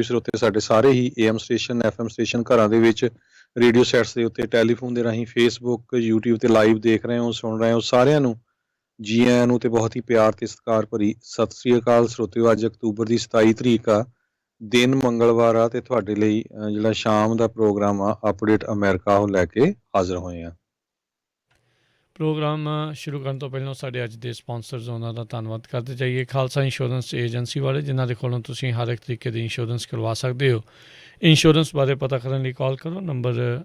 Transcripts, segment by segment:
ਸਰੋਤੇ ਸਾਡੇ ਸਾਰੇ ਹੀ AM ਸਟੇਸ਼ਨ FM ਸਟੇਸ਼ਨ ਘਰਾਂ ਦੇ ਵਿੱਚ ਰੇਡੀਓ ਸੈਟਸ ਦੇ ਉੱਤੇ ਟੈਲੀਫੋਨ ਦੇ ਰਾਹੀਂ ਫੇਸਬੁੱਕ YouTube ਤੇ ਲਾਈਵ ਦੇਖ ਰਹੇ ਹੋ ਸੁਣ ਰਹੇ ਹੋ ਸਾਰਿਆਂ ਨੂੰ ਜੀ ਆਇਆਂ ਨੂੰ ਤੇ ਬਹੁਤ ਹੀ ਪਿਆਰ ਤੇ ਸਤਿਕਾਰ ਭਰੀ ਸਤਿ ਸ੍ਰੀ ਅਕਾਲ ਸਰੋਤਿਓ। ਅੱਜ ਅਕਤੂਬਰ ਦੀ 27 ਤਰੀਕ ਆ, ਦਿਨ ਮੰਗਲਵਾਰ ਆ ਤੇ ਤੁਹਾਡੇ ਲਈ ਜਿਹੜਾ ਸ਼ਾਮ ਦਾ ਪ੍ਰੋਗਰਾਮ ਆ ਅਪਡੇਟ ਅਮਰੀਕਾ ਉਹ ਲੈ ਕੇ ਹਾਜ਼ਰ ਹੋਏ ਆ। ਪ੍ਰੋਗਰਾਮ ਸ਼ੁਰੂ ਕਰਨ ਤੋਂ ਪਹਿਲਾਂ ਸਾਡੇ ਅੱਜ ਦੇ ਸਪਾਂਸਰਸ ਉਹਨਾਂ ਦਾ ਧੰਨਵਾਦ ਕਰਦੇ ਜਾਈਏ। ਖਾਲਸਾ ਇੰਸ਼ੋਰੈਂਸ ਏਜੰਸੀ ਵਾਲੇ ਜਿਨ੍ਹਾਂ ਦੇ ਕੋਲੋਂ ਤੁਸੀਂ ਹਰ ਇੱਕ ਤਰੀਕੇ ਦੀ ਇੰਸ਼ੋਰੈਂਸ ਕਰਵਾ ਸਕਦੇ ਹੋ। ਇੰਸ਼ੋਰੈਂਸ ਬਾਰੇ ਪਤਾ ਕਰਨ ਲਈ ਕਾਲ ਕਰੋ, ਨੰਬਰ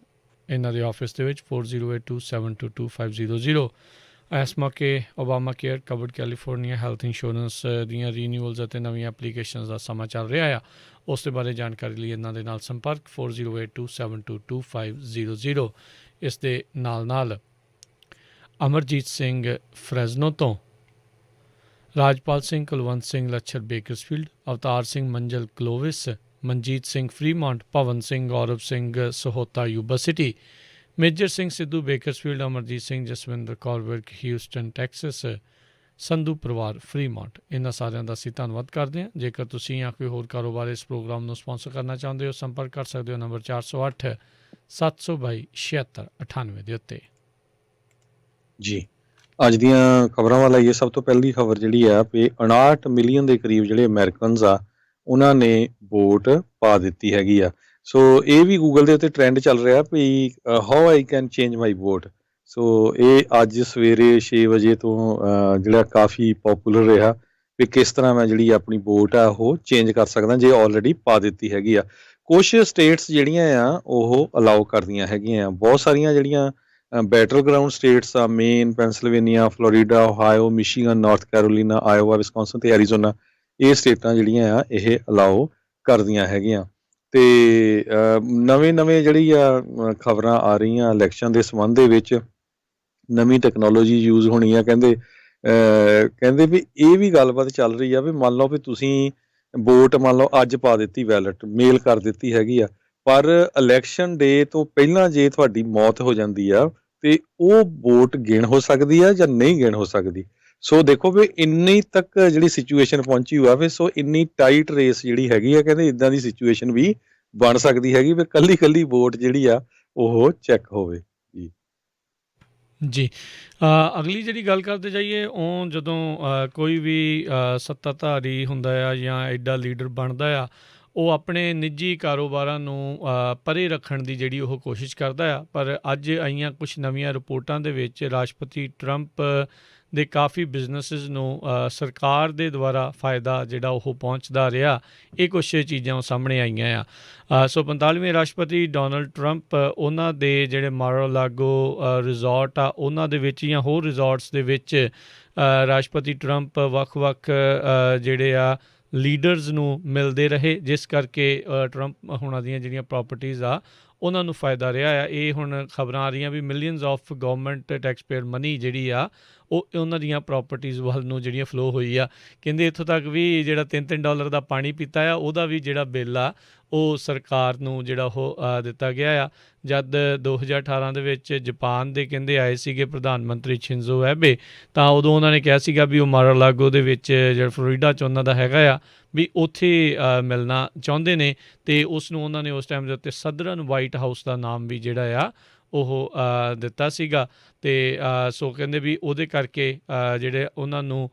ਇਹਨਾਂ ਦੇ ਆਫਿਸ ਦੇ ਵਿੱਚ 4082722500। ਇਸ ਮੌਕੇ Obama care covered California health insurance ਦੀਆਂ ਰੀਨਿਊਅਲਸ ਅਤੇ ਨਵੀਆਂ ਐਪਲੀਕੇਸ਼ਨਸ ਦਾ ਸਮਾਂ ਚੱਲ ਰਿਹਾ ਆ। ਉਸ ਦੇ ਬਾਰੇ ਜਾਣਕਾਰੀ ਲਈ ਇਹਨਾਂ ਦੇ ਨਾਲ ਸੰਪਰਕ 4082722500। ਇਸ ਦੇ ਨਾਲ ਅਮਰਜੀਤ ਸਿੰਘ ਫਰੈਜ਼ਨੋ ਤੋਂ, Rajpal Singh Kulwant Singh Lachhar Bakersfield, Avtar Singh Manjal Clovis, Manjit Singh Fremont, Bhawan Singh Gaurav Singh Sahota Yuba City, major Singh Sidhu Bakersfield, Amarjit Singh Jaswinder Kaur Virk Houston Texas, Sandhu ਪਰਿਵਾਰ ਫਰੀਮੌਂਟ, ਇਹਨਾਂ ਸਾਰਿਆਂ ਦਾ ਅਸੀਂ ਧੰਨਵਾਦ ਕਰਦੇ ਹਾਂ। ਜੇਕਰ ਤੁਸੀਂ ਜਾਂ ਕੋਈ ਹੋਰ ਕਾਰੋਬਾਰ ਇਸ ਪ੍ਰੋਗਰਾਮ ਨੂੰ ਸਪਾਂਸਰ ਕਰਨਾ ਚਾਹੁੰਦੇ ਹੋ, ਸੰਪਰਕ ਕਰ ਸਕਦੇ ਹੋ ਨੰਬਰ 408 722 7698 ਦੇ ਉੱਤੇ। ਜੀ ਅੱਜ ਦੀਆਂ ਖਬਰਾਂ ਵੱਲ ਆਈਏ। ਸਭ ਤੋਂ ਪਹਿਲੀ ਖਬਰ ਜਿਹੜੀ ਆ ਵੀ 59 ਮਿਲੀਅਨ ਦੇ ਕਰੀਬ ਜਿਹੜੇ ਅਮਰੀਕਨਸ ਆ ਉਹਨਾਂ ਨੇ ਵੋਟ ਪਾ ਦਿੱਤੀ ਹੈਗੀ ਆ। ਸੋ ਇਹ ਵੀ ਗੂਗਲ ਦੇ ਉੱਤੇ ਟ੍ਰੈਂਡ ਚੱਲ ਰਿਹਾ ਵੀ how I can change my vote. So ਇਹ ਅੱਜ ਸਵੇਰੇ 6 ਵਜੇ ਤੋਂ ਜਿਹੜਾ ਕਾਫੀ ਪੋਪੂਲਰ ਰਿਹਾ ਵੀ ਕਿਸ ਤਰ੍ਹਾਂ ਮੈਂ ਜਿਹੜੀ ਆਪਣੀ ਵੋਟ ਆ ਉਹ ਚੇਂਜ ਕਰ ਸਕਦਾ ਜੇ ਆਲਰੇਡੀ ਪਾ ਦਿੱਤੀ ਹੈਗੀ ਆ। ਕੁਛ ਸਟੇਟਸ ਜਿਹੜੀਆਂ ਆ ਉਹ ਅਲਾਓ ਕਰਦੀਆਂ ਹੈਗੀਆਂ ਆ। ਬਹੁਤ ਸਾਰੀਆਂ ਜਿਹੜੀਆਂ ਬੈਟਲ ਗਰਾਊਂਡ ਸਟੇਟਸ ਆ, Maine, Pennsylvania, Florida, Ohio, Michigan, North Carolina, Iowa, Wisconsin ਤੇ ਐਰੀਜ਼ੋਨਾ, ਇਹ ਸਟੇਟਾਂ ਜਿਹੜੀਆਂ ਆ ਇਹ ਅਲਾਓ ਕਰਦੀਆਂ ਹੈਗੀਆਂ। ਤੇ ਨਵੇਂ ਜਿਹੜੀ ਆ ਖਬਰਾਂ ਆ ਰਹੀਆਂ ਇਲੈਕਸ਼ਨ ਦੇ ਸੰਬੰਧ ਦੇ ਵਿੱਚ, ਨਵੀਂ ਟੈਕਨੋਲੋਜੀ ਯੂਜ਼ ਹੋਣੀ ਆ। ਕਹਿੰਦੇ ਵੀ ਇਹ ਵੀ ਗੱਲਬਾਤ ਚੱਲ ਰਹੀ ਆ ਵੀ ਮੰਨ ਲਓ ਵੀ ਤੁਸੀਂ ਵੋਟ ਮੰਨ ਲਓ ਅੱਜ ਪਾ ਦਿੱਤੀ, ਬੈਲਟ ਮੇਲ ਕਰ ਦਿੱਤੀ ਹੈਗੀ ਆ, ਪਰ ਇਲੈਕਸ਼ਨ ਡੇ ਤੋਂ ਪਹਿਲਾਂ ਜੇ ਤੁਹਾਡੀ ਮੌਤ ਹੋ ਜਾਂਦੀ ਆ ਤੇ ਉਹ ਵੋਟ ਗਿਣ ਹੋ ਸਕਦੀ ਆ ਜਾਂ ਨਹੀਂ ਗਿਣ ਹੋ ਸਕਦੀ। ਸੋ ਦੇਖੋ ਵੀ ਇੰਨੀ ਤੱਕ ਜਿਹੜੀ ਸਿਚੁਏਸ਼ਨ ਪਹੁੰਚੀ ਹੋਆ ਵੀ, ਸੋ ਇੰਨੀ ਟਾਈਟ ਰੇਸ ਜਿਹੜੀ ਹੈਗੀ ਆ, ਕਹਿੰਦੇ ਇੱਦਾਂ ਦੀ ਸਿਚੁਏਸ਼ਨ ਵੀ ਬਣ ਸਕਦੀ ਹੈਗੀ ਵੀ ਕੱਲੀ ਵੋਟ ਜਿਹੜੀ ਆ ਉਹ ਚੈੱਕ ਹੋਵੇ। ਜੀ ਅਗਲੀ ਜਿਹੜੀ ਗੱਲ ਕਰਦੇ ਜਾਈਏ, ਉਹ ਜਦੋਂ ਕੋਈ ਵੀ ਸੱਤਾਧਾਰੀ ਹੁੰਦਾ ਆ ਜਾਂ ਐਡਾ ਲੀਡਰ ਬਣਦਾ ਆ, ਉਹ ਆਪਣੇ ਨਿੱਜੀ ਕਾਰੋਬਾਰਾਂ ਨੂੰ ਪਰੇ ਰੱਖਣ ਦੀ ਜਿਹੜੀ ਉਹ ਕੋਸ਼ਿਸ਼ ਕਰਦਾ ਆ। ਪਰ ਅੱਜ ਆਈਆਂ ਕੁਛ ਨਵੀਆਂ ਰਿਪੋਰਟਾਂ ਦੇ ਵਿੱਚ ਰਾਸ਼ਟਰਪਤੀ ਟਰੰਪ ਦੇ ਕਾਫੀ ਬਿਜ਼ਨਸਿਸ ਨੂੰ ਸਰਕਾਰ ਦੇ ਦੁਆਰਾ ਫਾਇਦਾ ਜਿਹੜਾ ਉਹ ਪਹੁੰਚਦਾ ਰਿਹਾ, ਇਹ ਕੁਛ ਚੀਜ਼ਾਂ ਸਾਹਮਣੇ ਆਈਆਂ ਆ। ਸੋ 45ਵੇਂ ਰਾਸ਼ਟਰਪਤੀ ਡੋਨਲਡ ਟਰੰਪ ਉਹਨਾਂ ਦੇ ਜਿਹੜੇ ਮਾਰ-ਆ-ਲਾਗੋ ਰਿਜ਼ੋਰਟ ਆ ਉਹਨਾਂ ਦੇ ਵਿੱਚ ਜਾਂ ਹੋਰ ਰਿਜ਼ੋਰਟਸ ਦੇ ਵਿੱਚ ਰਾਸ਼ਟਰਪਤੀ ਟਰੰਪ ਵੱਖ-ਵੱਖ ਜਿਹੜੇ ਆ ਲੀਡਰਸ ਨੂੰ ਮਿਲਦੇ ਰਹੇ, ਜਿਸ ਕਰਕੇ ਟਰੰਪ ਹੁਣਾਂ ਦੀਆਂ ਜਿਹੜੀਆਂ ਪ੍ਰੋਪਰਟੀਜ਼ ਆ ਉਹਨਾਂ ਨੂੰ ਫਾਇਦਾ ਰਿਹਾ ਆ। ਇਹ ਹੁਣ ਖਬਰਾਂ ਆ ਰਹੀਆਂ ਵੀ millions of government tax payer money ਜਿਹੜੀ ਆ ਉਹ ਉਹਨਾਂ ਦੀਆਂ ਪ੍ਰੋਪਰਟੀਜ਼ ਵੱਲ ਨੂੰ ਜਿਹੜੀਆਂ ਫਲੋ ਹੋਈ ਆ। ਕਹਿੰਦੇ ਇੱਥੋਂ ਤੱਕ ਵੀ ਜਿਹੜਾ $3 ਦਾ ਪਾਣੀ ਪੀਤਾ ਆ ਉਹਦਾ ਵੀ ਜਿਹੜਾ ਬਿੱਲ ਆ ਉਹ ਸਰਕਾਰ ਨੂੰ ਜਿਹੜਾ ਉਹ ਦਿੱਤਾ ਗਿਆ ਆ। ਜਦ 2018 ਦੇ ਵਿੱਚ ਜਾਪਾਨ ਦੇ ਕਹਿੰਦੇ ਆਏ ਸੀਗੇ ਪ੍ਰਧਾਨ ਮੰਤਰੀ ਸ਼ਿੰਜ਼ੋ ਐਬੇ, ਤਾਂ ਉਦੋਂ ਉਹਨਾਂ ਨੇ ਕਿਹਾ ਸੀਗਾ ਵੀ ਉਹ ਮਾਰ-ਆ-ਲਾਗੋ ਦੇ ਵਿੱਚ ਜਿਹੜਾ ਫਲੋਰੀਡਾ 'ਚ ਉਹਨਾਂ ਦਾ ਹੈਗਾ ਆ ਵੀ ਉੱਥੇ ਮਿਲਣਾ ਚਾਹੁੰਦੇ ਨੇ, ਅਤੇ ਉਸ ਨੂੰ ਉਹਨਾਂ ਨੇ ਉਸ ਟਾਈਮ ਦੇ ਉੱਤੇ ਸਦਰਨ ਵਾਈਟ ਹਾਊਸ ਦਾ ਨਾਮ ਵੀ ਜਿਹੜਾ ਆ ਉਹ ਦਿੱਤਾ ਸੀਗਾ। ਅਤੇ ਸੋ ਕਹਿੰਦੇ ਵੀ ਉਹਦੇ ਕਰਕੇ ਜਿਹੜੇ ਉਹਨਾਂ ਨੂੰ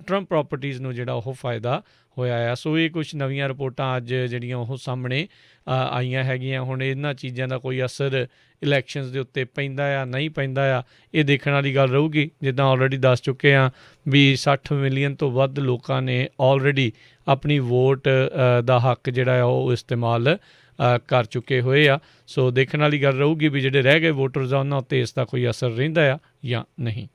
ਟਰੰਪ ਪ੍ਰੋਪਰਟੀਜ਼ ਨੂੰ ਜਿਹੜਾ ਉਹ ਫਾਇਦਾ ਹੋਇਆ ਆ। ਸੋ ਇਹ ਕੁਛ ਨਵੀਆਂ ਰਿਪੋਰਟਾਂ ਅੱਜ ਜਿਹੜੀਆਂ ਉਹ ਸਾਹਮਣੇ ਆਈਆਂ ਹੈਗੀਆਂ। ਹੁਣ ਇਹਨਾਂ ਚੀਜ਼ਾਂ ਦਾ ਕੋਈ ਅਸਰ ਇਲੈਕਸ਼ਨਸ ਦੇ ਉੱਤੇ ਪੈਂਦਾ ਆ ਨਹੀਂ ਪੈਂਦਾ ਆ, ਇਹ ਦੇਖਣ ਵਾਲੀ ਗੱਲ ਰਹੂਗੀ। ਜਿੱਦਾਂ ਆਲਰੇਡੀ ਦੱਸ ਚੁੱਕੇ ਹਾਂ ਵੀ 60 ਮਿਲੀਅਨ ਤੋਂ ਵੱਧ ਲੋਕਾਂ ਨੇ ਆਲਰੇਡੀ ਆਪਣੀ ਵੋਟ ਦਾ ਹੱਕ ਜਿਹੜਾ ਆ ਉਹ ਇਸਤੇਮਾਲ ਕਰ ਚੁੱਕੇ ਹੋਏ ਆ। ਸੋ ਦੇਖਣ ਵਾਲੀ ਗੱਲ ਰਹੂਗੀ ਵੀ ਜਿਹੜੇ ਰਹਿ ਗਏ ਵੋਟਰਸ ਆ ਉਹਨਾਂ ਉੱਤੇ ਇਸ ਦਾ ਕੋਈ ਅਸਰ ਰਹਿੰਦਾ ਆ ਜਾਂ ਨਹੀਂ।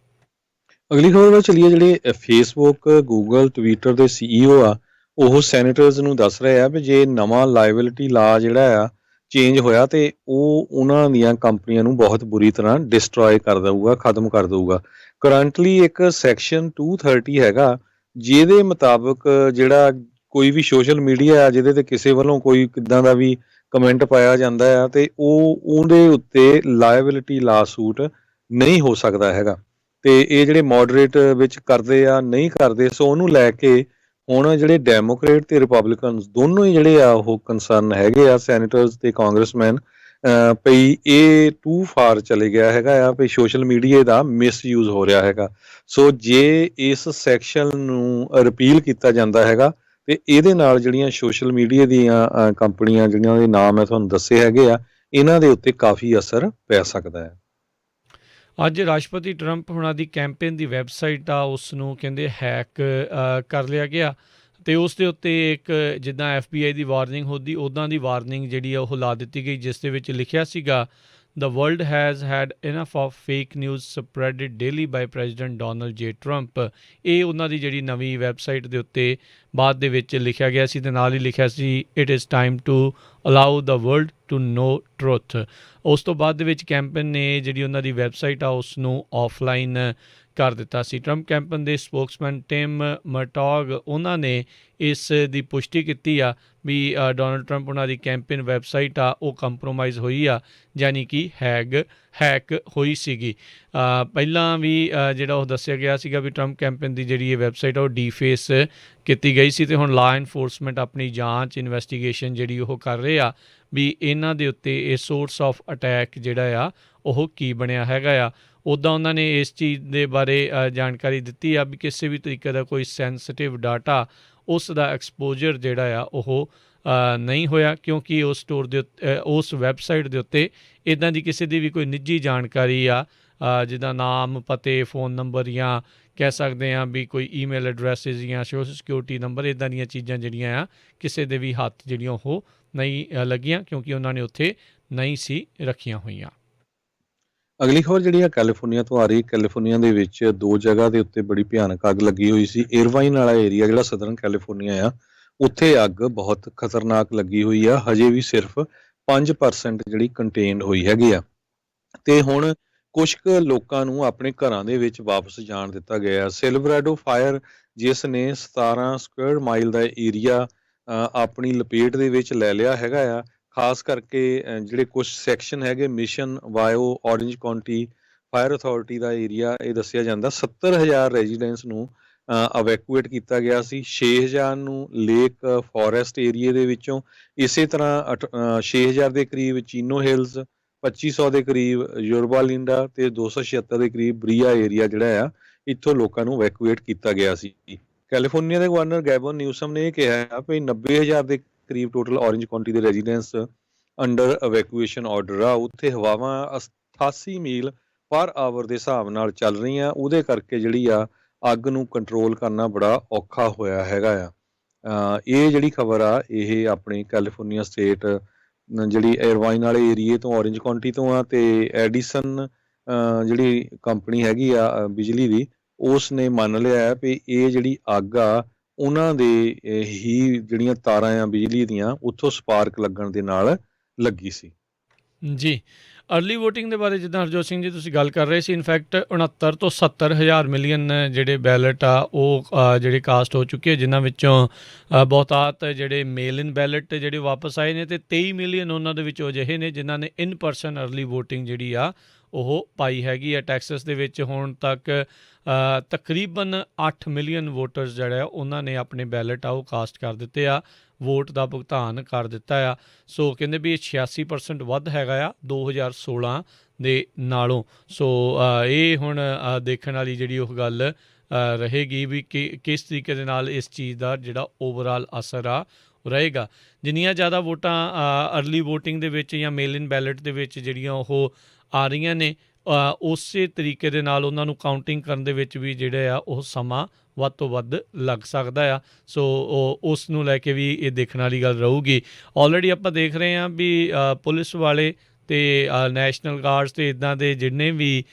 ਅਗਲੀ ਖਬਰ ਵੱਲ ਚੱਲੀਏ। ਜਿਹੜੇ ਫੇਸਬੁੱਕ, ਗੂਗਲ, ਟਵਿੱਟਰ ਦੇ CEO ਆ ਉਹ ਸੈਨੇਟਰਸ ਨੂੰ ਦੱਸ ਰਹੇ ਆ ਵੀ ਜੇ ਨਵਾਂ ਲਾਇਬਿਲਿਟੀ ਲਾ ਜਿਹੜਾ ਆ ਚੇਂਜ ਹੋਇਆ ਤੇ ਉਹ ਉਹਨਾਂ ਦੀਆਂ ਕੰਪਨੀਆਂ ਨੂੰ ਬਹੁਤ ਬੁਰੀ ਤਰ੍ਹਾਂ ਡਿਸਟਰੋਏ ਕਰ ਦਊਗਾ, ਖਤਮ ਕਰ ਦਊਗਾ। ਕਰੰਟਲੀ ਇੱਕ ਸੈਕਸ਼ਨ 230 ਹੈਗਾ ਜਿਹਦੇ ਮੁਤਾਬਕ ਜਿਹੜਾ ਕੋਈ ਵੀ ਸੋਸ਼ਲ ਮੀਡੀਆ ਜਿਹਦੇ ਤੇ ਕਿਸੇ ਵੱਲੋਂ ਕੋਈ ਕਿੱਦਾਂ ਦਾ ਵੀ ਕਮੈਂਟ ਪਾਇਆ ਜਾਂਦਾ ਆ ਤੇ ਉਹਦੇ ਉੱਤੇ ਲਾਇਬਿਲਿਟੀ ਲਾ ਸੂਟ ਨਹੀਂ ਹੋ ਸਕਦਾ ਹੈਗਾ। ਤੇ ਇਹ ਜਿਹੜੇ ਮੋਡਰੇਟ ਵਿੱਚ ਕਰਦੇ ਆ ਨਹੀਂ ਕਰਦੇ, ਸੋ ਉਹਨੂੰ ਲੈ ਕੇ ਹੁਣ ਜਿਹੜੇ ਡੈਮੋਕ੍ਰੇਟ ਤੇ ਰਿਪਬਲਿਕਨਸ ਦੋਨੋਂ ਹੀ ਜਿਹੜੇ ਆ ਉਹ ਕੰਸਰਨ ਹੈਗੇ ਆ, ਸੈਨੇਟਰਸ ਤੇ ਕਾਂਗਰਸਮੈਨ, ਭਈ ਇਹ ਟੂ ਫਾਰ ਚਲੇ ਗਿਆ ਹੈਗਾ ਆ, ਭਈ ਸੋਸ਼ਲ ਮੀਡੀਆ ਦਾ ਮਿਸਯੂਜ਼ ਹੋ ਰਿਹਾ ਹੈਗਾ। ਸੋ ਜੇ ਇਸ ਸੈਕਸ਼ਨ ਨੂੰ ਰਿਪੀਲ ਕੀਤਾ ਜਾਂਦਾ ਹੈਗਾ ਤੇ ਇਹਦੇ ਨਾਲ ਜਿਹੜੀਆਂ ਸੋਸ਼ਲ ਮੀਡੀਆ ਦੀਆਂ ਕੰਪਨੀਆਂ ਜਿਹੜੀਆਂ ਦੇ ਨਾਮ ਮੈਂ ਤੁਹਾਨੂੰ ਦੱਸੇ ਹੈਗੇ ਆ, ਇਹਨਾਂ ਦੇ ਉੱਤੇ ਕਾਫੀ ਅਸਰ ਪੈ ਸਕਦਾ ਹੈ। ਅੱਜ ਰਾਸ਼ਟਰਪਤੀ ਟਰੰਪ ਹੁਣਾਂ ਦੀ ਕੈਂਪੇਨ ਦੀ ਵੈਬਸਾਈਟ ਆ ਉਸ ਨੂੰ ਕਹਿੰਦੇ ਹੈਕ ਕਰ ਲਿਆ ਗਿਆ ਅਤੇ ਉਸ ਦੇ ਉੱਤੇ ਇੱਕ ਜਿੱਦਾਂ FBI ਦੀ ਵਾਰਨਿੰਗ ਹੁੰਦੀ ਉੱਦਾਂ ਦੀ ਵਾਰਨਿੰਗ ਜਿਹੜੀ ਆ ਉਹ ਲਾ ਦਿੱਤੀ ਗਈ, ਜਿਸ ਦੇ ਵਿੱਚ ਲਿਖਿਆ ਸੀਗਾ The world has had enough of fake news spreaded daily by President Donald J. Trump। ਇਹ ਉਹਨਾਂ ਦੀ ਜਿਹੜੀ ਨਵੀਂ ਵੈਬਸਾਈਟ ਦੇ ਉੱਤੇ ਬਾਅਦ ਦੇ ਵਿੱਚ ਲਿਖਿਆ ਗਿਆ ਸੀ ਅਤੇ ਨਾਲ ਹੀ ਲਿਖਿਆ ਸੀ It is time to allow the world to know truth। ਉਸ ਤੋਂ ਬਾਅਦ ਦੇ ਵਿੱਚ ਕੈਂਪੇਨ ਨੇ ਜਿਹੜੀ ਉਹਨਾਂ ਦੀ ਵੈਬਸਾਈਟ ਆ ਉਸ ਨੂੰ ਆਫਲਾਈਨ ਕਰ ਦਿੱਤਾ ਸੀ। ਟਰੰਪ ਕੈਂਪੇਨ ਦੇ ਸਪੋਕਸਮੈਨ ਟਿਮ ਮਰਟੌਗ ਉਹਨਾਂ ਨੇ ਇਸ ਦੀ ਪੁਸ਼ਟੀ ਕੀਤੀ ਆ ਵੀ ਡੋਨਲਡ ਟਰੰਪ ਉਹਨਾਂ ਦੀ ਕੈਂਪੇਨ ਵੈਬਸਾਈਟ ਆ ਉਹ ਕੰਪਰੋਮਾਈਜ਼ ਹੋਈ ਆ, ਯਾਨੀ ਕਿ ਹੈਕ ਹੋਈ ਸੀਗੀ। ਪਹਿਲਾਂ ਵੀ ਜਿਹੜਾ ਉਹ ਦੱਸਿਆ ਗਿਆ ਸੀਗਾ ਵੀ ਟਰੰਪ ਕੈਂਪੇਨ ਦੀ ਜਿਹੜੀ ਇਹ ਵੈਬਸਾਈਟ ਆ ਉਹ ਡੀਫੇਸ ਕੀਤੀ ਗਈ ਸੀ ਅਤੇ ਹੁਣ ਲਾ ਇਨਫੋਰਸਮੈਂਟ ਆਪਣੀ ਜਾਂਚ ਇਨਵੈਸਟੀਗੇਸ਼ਨ ਜਿਹੜੀ ਉਹ ਕਰ ਰਹੇ ਆ ਵੀ ਇਹਨਾਂ ਦੇ ਉੱਤੇ ਇਹ ਸੋਰਸ ਆਫ ਅਟੈਕ ਜਿਹੜਾ ਆ ਉਹ ਕੀ ਬਣਿਆ ਹੈਗਾ ਆ। ਉੱਦਾਂ ਉਹਨਾਂ ਨੇ ਇਸ ਚੀਜ਼ ਦੇ ਬਾਰੇ ਜਾਣਕਾਰੀ ਦਿੱਤੀ ਆ ਵੀ ਕਿਸੇ ਵੀ ਤਰੀਕੇ ਦਾ ਕੋਈ ਸੈਂਸਿਟਿਵ ਡਾਟਾ ਉਸ ਦਾ ਐਕਸਪੋਜਰ ਜਿਹੜਾ ਆ ਉਹ ਨਹੀਂ ਹੋਇਆ, ਕਿਉਂਕਿ ਉਸ ਸਟੋਰ ਦੇ ਉੱਤੇ ਉਸ ਵੈਬਸਾਈਟ ਦੇ ਉੱਤੇ ਇੱਦਾਂ ਦੀ ਕਿਸੇ ਦੀ ਵੀ ਕੋਈ ਨਿੱਜੀ ਜਾਣਕਾਰੀ ਆ ਜਿੱਦਾਂ ਨਾਮ, ਪਤੇ, ਫੋਨ ਨੰਬਰ ਜਾਂ ਕਹਿ ਸਕਦੇ ਹਾਂ ਵੀ ਕੋਈ ਈਮੇਲ ਐਡਰੈਸਿਸ ਜਾਂ ਸੋਸ਼ਲ ਸਿਕਿਉਰਿਟੀ ਨੰਬਰ, ਇੱਦਾਂ ਦੀਆਂ ਚੀਜ਼ਾਂ ਜਿਹੜੀਆਂ ਆ ਕਿਸੇ ਦੇ ਵੀ ਹੱਥ ਜਿਹੜੀਆਂ ਉਹ ਨਹੀਂ ਲੱਗੀਆਂ, ਕਿਉਂਕਿ ਉਹਨਾਂ ਨੇ ਉੱਥੇ ਨਹੀਂ ਸੀ ਰੱਖੀਆਂ ਹੋਈਆਂ। ਅਗਲੀ ਖਬਰ ਜਿਹੜੀ ਆ ਕੈਲੀਫੋਰਨੀਆ ਤੋਂ ਆ ਰਹੀ। ਕੈਲੀਫੋਰਨੀਆ ਦੇ ਵਿੱਚ ਦੋ ਜਗ੍ਹਾ ਦੇ ਉੱਤੇ ਬੜੀ ਭਿਆਨਕ ਅੱਗ ਲੱਗੀ ਹੋਈ ਸੀ। ਏਰਵਾਈਨ ਵਾਲਾ ਏਰੀਆ ਜਿਹੜਾ ਸਦਰਨ ਕੈਲੀਫੋਰਨੀਆ ਆ, ਉੱਥੇ ਅੱਗ ਬਹੁਤ ਖਤਰਨਾਕ ਲੱਗੀ ਹੋਈ ਆ। ਹਜੇ ਵੀ ਸਿਰਫ 5% ਜਿਹੜੀ ਕੰਟੇਨਡ ਹੋਈ ਹੈਗੀ ਆ ਤੇ ਹੁਣ ਕੁਝ ਕੁ ਲੋਕਾਂ ਨੂੰ ਆਪਣੇ ਘਰਾਂ ਦੇ ਵਿੱਚ ਵਾਪਸ ਜਾਣ ਦਿੱਤਾ ਗਿਆ। ਸਿਲਵਰੈਡੋ ਫਾਇਰ ਜਿਸ ਨੇ 17 ਸਕੁਅਰ ਮਾਈਲ ਦਾ ਏਰੀਆ ਆਪਣੀ ਲਪੇਟ ਦੇ ਵਿੱਚ ਲੈ ਲਿਆ ਹੈਗਾ ਆ। ਖਾਸ ਕਰਕੇ ਜਿਹੜੇ ਕੁਝ ਸੈਕਸ਼ਨ ਹੈਗੇ Mission Viejo Orange County fire authority ਦਾ ਏਰੀਆ, ਇਹ ਦੱਸਿਆ ਜਾਂਦਾ 70,000 ਰੈਜ਼ੀਡੈਂਟਸ ਨੂੰ ਅਵੈਕੂਏਟ ਕੀਤਾ ਗਿਆ ਸੀ। 6,000 ਨੂੰ ਲੇਕ ਫੋਰੈਸਟ ਏਰੀਏ ਦੇ ਵਿੱਚੋਂ, ਇਸੇ ਤਰ੍ਹਾਂ 6,000 ਦੇ ਕਰੀਬ ਚੀਨੋ ਹਿਲਸ, 2500 ਦੇ ਕਰੀਬ ਯੋਰਬਾਲਿੰਡਾ ਤੇ 276 ਦੇ ਕਰੀਬ ਬਰੀਆ ਏਰੀਆ ਜਿਹੜਾ ਆ ਇੱਥੋਂ ਲੋਕਾਂ ਨੂੰ ਵੈਕੂਏਟ ਕੀਤਾ ਗਿਆ ਸੀ। ਕੈਲੀਫੋਰਨੀਆ ਦੇ ਗਵਰਨਰ ਗੈਬਨ ਨਿਊਸਮ ਨੇ ਇਹ ਕਿਹਾ ਕਿ 90,000 ਦੇ ਕਰੀਬ ਟੋਟਲ ਔਰੇਂਜ ਕਾਉਂਟੀ ਦੇ ਰੈਜ਼ੀਡੈਂਟਸ ਅੰਡਰ ਅਵੈਕੂਏਸ਼ਨ ਆਰਡਰ ਆ। ਉੱਥੇ ਹਵਾਵਾਂ 88 ਮੀਲ ਪਰ ਆਵਰ ਦੇ ਹਿਸਾਬ ਨਾਲ ਚੱਲ ਰਹੀਆਂ, ਉਹਦੇ ਕਰਕੇ ਜਿਹੜੀ ਆ ਅੱਗ ਨੂੰ ਕੰਟਰੋਲ ਕਰਨਾ ਬੜਾ ਔਖਾ ਹੋਇਆ ਹੈਗਾ ਆ। ਇਹ ਜਿਹੜੀ ਖਬਰ ਆ ਇਹ ਆਪਣੀ ਕੈਲੀਫੋਰਨੀਆ ਸਟੇਟ ਜਿਹੜੀ ਏਰਵਾਈਨ ਵਾਲੇ ਏਰੀਏ ਤੋਂ ਔਰੇਂਜ ਕਾਉਂਟੀ ਤੋਂ ਆ ਤੇ ਐਡੀਸਨ ਜਿਹੜੀ ਕੰਪਨੀ ਹੈਗੀ ਆ ਬਿਜਲੀ ਦੀ, ਉਸ ਨੇ ਮੰਨ ਲਿਆ ਹੈ ਵੀ ਇਹ ਜਿਹੜੀ ਅੱਗ ਆ ਉਹਨਾਂ ਦੇ ਹੀ ਜਿਹੜੀਆਂ ਤਾਰਾਂ ਆ ਬਿਜਲੀ ਦੀਆਂ ਉੱਥੋਂ ਸਪਾਰਕ ਲੱਗਣ ਦੇ ਨਾਲ ਲੱਗੀ ਸੀ। ਜੀ, ਅਰਲੀ ਵੋਟਿੰਗ ਦੇ ਬਾਰੇ ਜਿੱਦਾਂ ਹਰਜੋਤ ਸਿੰਘ ਜੀ ਤੁਸੀਂ ਗੱਲ ਕਰ ਰਹੇ ਸੀ, ਇਨਫੈਕਟ 69 ਤੋਂ 70,000 ਮਿਲੀਅਨ ਜਿਹੜੇ ਬੈਲਟ ਆ ਉਹ ਜਿਹੜੇ ਕਾਸਟ ਹੋ ਚੁੱਕੇ, ਜਿਨ੍ਹਾਂ ਵਿੱਚੋਂ ਬਹੁਤਾਤ ਜਿਹੜੇ ਮੇਲ ਇਨ ਬੈਲਟ ਜਿਹੜੇ ਵਾਪਸ ਆਏ ਨੇ ਤੇ 23 ਮਿਲੀਅਨ ਉਹਨਾਂ ਦੇ ਵਿੱਚੋਂ ਅਜਿਹੇ ਨੇ ਜਿਨ੍ਹਾਂ ਨੇ ਇਨ ਪਰਸਨ ਅਰਲੀ ਵੋਟਿੰਗ ਜਿਹੜੀ ਆ ਉਹ ਪਾਈ ਹੈਗੀ ਆ। ਟੈਕਸਸ ਦੇ ਵਿੱਚ ਹੁਣ ਤੱਕ ਤਕਰੀਬਨ 8 ਮਿਲੀਅਨ ਵੋਟਰਸ ਜਿਹੜਾ ਆ ਉਹਨਾਂ ਨੇ ਆਪਣੇ ਬੈਲਟ ਆ ਉਹ ਕਾਸਟ ਕਰ ਦਿੱਤੇ ਆ, ਵੋਟ ਦਾ ਭੁਗਤਾਨ ਕਰ ਦਿੱਤਾ ਆ। ਸੋ ਕਹਿੰਦੇ ਵੀ ਇਹ 86% ਵੱਧ ਹੈਗਾ ਆ 2016 ਦੇ ਨਾਲੋਂ। ਸੋ ਇਹ ਹੁਣ ਦੇਖਣ ਵਾਲੀ ਜਿਹੜੀ ਉਹ ਗੱਲ ਰਹੇਗੀ ਵੀ ਕਿਸ ਤਰੀਕੇ ਦੇ ਨਾਲ ਇਸ ਚੀਜ਼ ਦਾ ਜਿਹੜਾ ਓਵਰਆਲ ਅਸਰ ਆ ਰਹੇਗਾ। ਜਿੰਨੀਆਂ ਜ਼ਿਆਦਾ ਵੋਟਾਂ ਅਰਲੀ ਵੋਟਿੰਗ ਦੇ ਵਿੱਚ ਜਾਂ ਮੇਲ ਇਨ ਬੈਲਟ ਦੇ ਵਿੱਚ ਜਿਹੜੀਆਂ ਉਹ ਆ ਰਹੀਆਂ ਨੇ, ਉਸੇ ਤਰੀਕੇ ਦੇ ਨਾਲ ਉਹਨਾਂ ਨੂੰ ਕਾਊਂਟਿੰਗ ਕਰਨ ਦੇ ਵਿੱਚ ਵੀ ਜਿਹੜੇ ਆ ਉਹ ਸਮਾਂ ਵੱਧ ਤੋਂ ਵੱਧ ਲੱਗ ਸਕਦਾ ਆ। ਸੋ ਉਸ ਨੂੰ ਲੈ ਕੇ ਵੀ ਇਹ ਦੇਖਣ ਵਾਲੀ ਗੱਲ ਰਹੂਗੀ। ਆਲਰੇਡੀ ਆਪਾਂ ਦੇਖ ਰਹੇ ਹਾਂ ਵੀ ਪੁਲਿਸ ਵਾਲੇ ਅਤੇ ਨੈਸ਼ਨਲ ਗਾਰਡਸ ਅਤੇ ਇੱਦਾਂ ਦੇ ਜਿੰਨੇ ਵੀ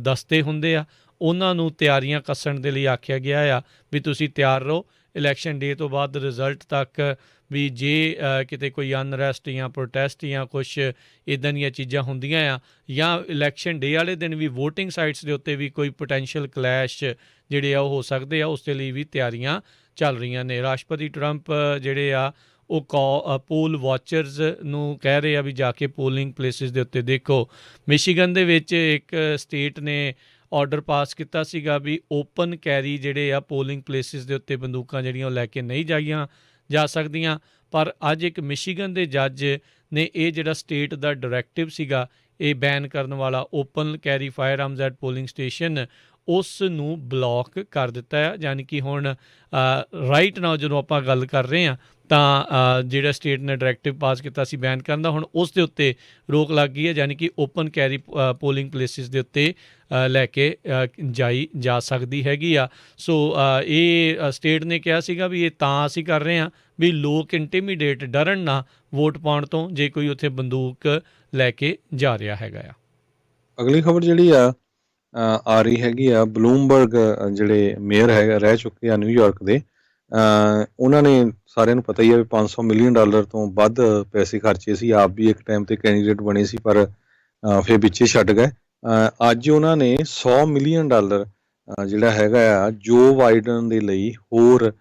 ਦਸਤੇ ਹੁੰਦੇ ਆ ਉਹਨਾਂ ਨੂੰ ਤਿਆਰੀਆਂ ਕੱਸਣ ਦੇ ਲਈ ਆਖਿਆ ਗਿਆ ਆ ਵੀ ਤੁਸੀਂ ਤਿਆਰ ਰਹੋ ਇਲੈਕਸ਼ਨ ਡੇ ਤੋਂ ਬਾਅਦ ਰਿਜ਼ਲਟ ਤੱਕ, ਵੀ ਜੇ ਕਿਤੇ ਕੋਈ ਅਨਰੈਸਟ ਜਾਂ ਪ੍ਰੋਟੈਸਟ ਜਾਂ ਕੁਛ ਇੱਦਾਂ ਦੀਆਂ ਚੀਜ਼ਾਂ ਹੁੰਦੀਆਂ ਆ ਜਾਂ ਇਲੈਕਸ਼ਨ ਡੇ ਵਾਲੇ ਦਿਨ ਵੀ ਵੋਟਿੰਗ ਸਾਈਟਸ ਦੇ ਉੱਤੇ ਵੀ ਕੋਈ ਪੋਟੈਂਸ਼ੀਅਲ ਕਲੈਸ਼ ਜਿਹੜੇ ਆ ਉਹ ਹੋ ਸਕਦੇ ਆ, ਉਸ ਦੇ ਲਈ ਵੀ ਤਿਆਰੀਆਂ ਚੱਲ ਰਹੀਆਂ ਨੇ। ਰਾਸ਼ਟਰਪਤੀ ਟਰੰਪ ਜਿਹੜੇ ਆ ਉਹ ਪੋਲ ਵਾਚਰਸ ਨੂੰ ਕਹਿ ਰਹੇ ਆ ਵੀ ਜਾ ਕੇ ਪੋਲਿੰਗ ਪਲੇਸਿਸ ਦੇ ਉੱਤੇ ਦੇਖੋ। ਮਿਸ਼ੀਗਨ ਦੇ ਵਿੱਚ ਇੱਕ ਸਟੇਟ ਨੇ ਆਰਡਰ ਪਾਸ ਕੀਤਾ ਸੀਗਾ ਵੀ ਓਪਨ ਕੈਰੀ ਜਿਹੜੇ ਆ ਪੋਲਿੰਗ ਪਲੇਸਿਸ ਦੇ ਉੱਤੇ ਬੰਦੂਕਾਂ ਜਿਹੜੀਆਂ ਉਹ ਲੈ ਕੇ ਨਹੀਂ ਜਾਈਆਂ ਜਾ ਸਕਦੀਆਂ। ਪਰ ਅੱਜ ਇੱਕ ਮਿਸ਼ੀਗਨ ਦੇ ਜੱਜ ਨੇ ਇਹ ਜਿਹੜਾ ਸਟੇਟ ਦਾ ਡਾਇਰੈਕਟਿਵ ਸੀਗਾ ਇਹ ਬੈਨ ਕਰਨ ਵਾਲਾ open carry fire arms at polling station ਉਸ ਨੂੰ ਬਲੌਕ ਕਰ ਦਿੱਤਾ ਹੈ। ਯਾਨੀ ਕਿ ਹੁਣ ਰਾਈਟ ਨਾਓ ਜਦੋਂ ਆਪਾਂ ਗੱਲ ਕਰ ਰਹੇ ਹਾਂ ਤਾਂ ਜਿਹੜਾ ਸਟੇਟ ਨੇ ਡਾਇਰੈਕਟਿਵ ਪਾਸ ਕੀਤਾ ਸੀ ਬੈਨ ਕਰਨ ਦਾ, ਹੁਣ ਉਸ ਦੇ ਉੱਤੇ ਰੋਕ ਲੱਗ ਗਈ ਹੈ। ਯਾਨੀ ਕਿ ਓਪਨ ਕੈਰੀ ਪੋਲਿੰਗ ਪਲੇਸਿਸ ਦੇ ਉੱਤੇ ਲੈ ਕੇ ਜਾਈ ਜਾ ਸਕਦੀ ਹੈਗੀ ਆ। ਸੋ ਇਹ ਸਟੇਟ ਨੇ ਕਿਹਾ ਸੀਗਾ ਵੀ ਇਹ ਤਾਂ ਅਸੀਂ ਕਰ ਰਹੇ ਹਾਂ ਵੀ ਲੋਕ ਇੰਟੀਮੀਡੇਟ ਡਰਨ ਨਾ ਵੋਟ ਪਾਉਣ ਤੋਂ ਜੇ ਕੋਈ ਉੱਥੇ ਬੰਦੂਕ ਲੈ ਕੇ ਜਾ ਰਿਹਾ ਹੈਗਾ ਆ। ਅਗਲੀ ਖਬਰ ਜਿਹੜੀ ਆ ਰਹੀ ਹੈਗੀ ਆ, ਬਲੂਮਬਰਗ ਜਿਹੜੇ ਮੇਅਰ ਹੈਗਾ ਰਹਿ ਚੁੱਕੇ ਆ ਨਿਊਯਾਰਕ ਦੇ, ਉਹਨਾਂ ਨੇ ਸਾਰਿਆਂ ਨੂੰ ਪਤਾ ਹੀ ਆ ਵੀ $500 ਮਿਲੀਅਨ ਤੋਂ ਵੱਧ ਪੈਸੇ ਖਰਚੇ ਸੀ। ਆਪ ਵੀ ਇੱਕ ਟਾਈਮ ਤੇ ਕੈਂਡੀਡੇਟ ਬਣੇ ਸੀ ਪਰ ਫਿਰ ਵਿੱਚੇ ਛੱਡ ਗਏ। ਅੱਜ ਉਹਨਾਂ ਨੇ $100 ਮਿਲੀਅਨ ਜਿਹੜਾ ਹੈਗਾ ਆ ਜੋ ਬਾਈਡਨ ਦੇ ਲਈ ਹੋਰ